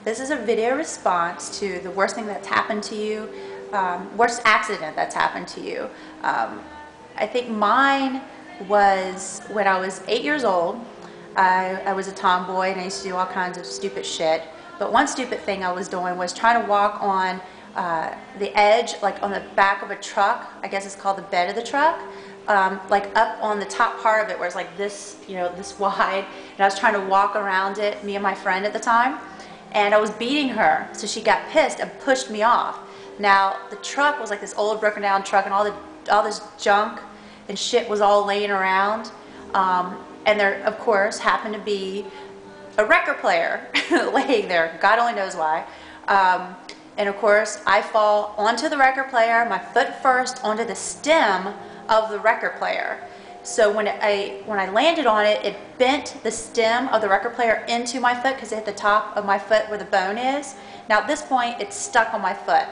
This is a video response to the worst thing that's happened to you, worst accident that's happened to you. I think mine was when I was 8 years old. I was a tomboy and I used to do all kinds of stupid shit. But one stupid thing I was doing was trying to walk on the edge, like on the back of a truck. I guess it's called the bed of the truck. Like up on the top part of it where it's like this, you know, this wide. And I was trying to walk around it, me and my friend at the time. And I was beating her, so she got pissed and pushed me off. Now, the truck was like this old broken down truck and all this junk and shit was all laying around. And there, of course, happened to be a record player laying there. God only knows why. And of course, I fall onto the record player, my foot first onto the stem of the record player. So when I landed on it, it bent the stem of the record player into my foot because it hit the top of my foot where the bone is. Now at this point, it's stuck on my foot.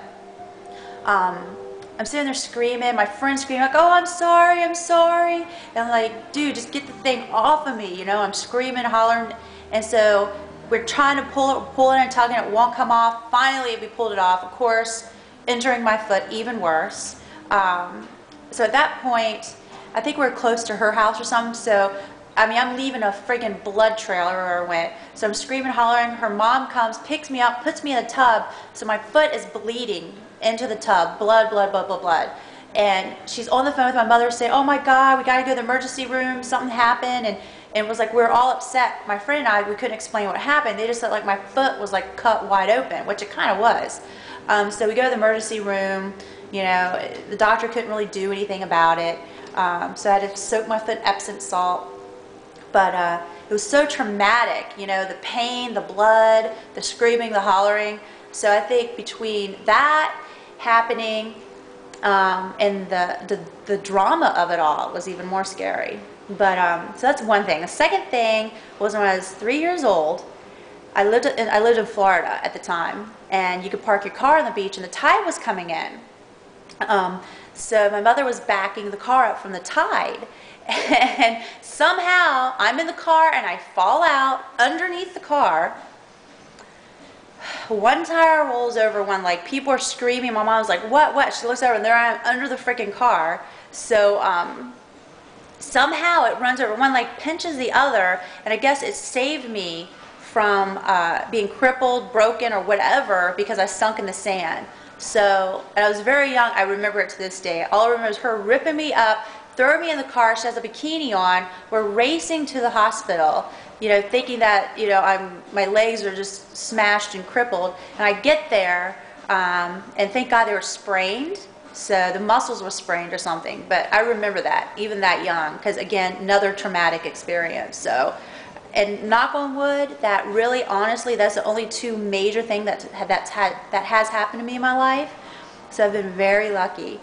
I'm sitting there screaming, my friend's screaming like, "Oh, I'm sorry, I'm sorry." And I'm like, dude, just get the thing off of me, you know? I'm screaming, hollering. And so we're trying to pull it and tugging, it won't come off. Finally, we pulled it off, of course, injuring my foot even worse. So at that point, I think we're close to her house or something, so I mean, I'm leaving a friggin' blood trail everywhere I went. So I'm screaming, hollering. Her mom comes, picks me up, puts me in a tub, so my foot is bleeding into the tub. Blood, blood, blood, blood, blood. And she's on the phone with my mother saying, "Oh my God, we gotta go to the emergency room, something happened." And it was like, we were all upset. My friend and I, we couldn't explain what happened. They just said like my foot was like cut wide open, which it kind of was. So we go to the emergency room, you know, the doctor couldn't really do anything about it. So I had to soak my foot in Epsom salt. But it was so traumatic, you know, the pain, the blood, the screaming, the hollering. So I think between that happening and the drama of it all was even more scary. But so that's one thing. The second thing was when I was 3 years old. I lived in Florida at the time, and you could park your car on the beach, and the tide was coming in. So my mother was backing the car up from the tide, and somehow I'm in the car and I fall out underneath the car. One tire rolls over one, like people are screaming. My mom's like, what? She looks over and there I am under the freaking car. So somehow it runs over one, like pinches the other, and I guess it saved me from being crippled, broken, or whatever because I sunk in the sand. So, and I was very young, I remember it to this day. All I remember is her ripping me up, throwing me in the car. She has a bikini on. We're racing to the hospital, you know, thinking that, you know, my legs are just smashed and crippled. And I get there, and thank God they were sprained. So the muscles were sprained or something. But I remember that, even that young, because again, another traumatic experience. So, and knock on wood, that really, honestly, that's the only two major things that has happened to me in my life. So I've been very lucky.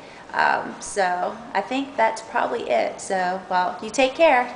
So I think that's probably it. So, well, you take care.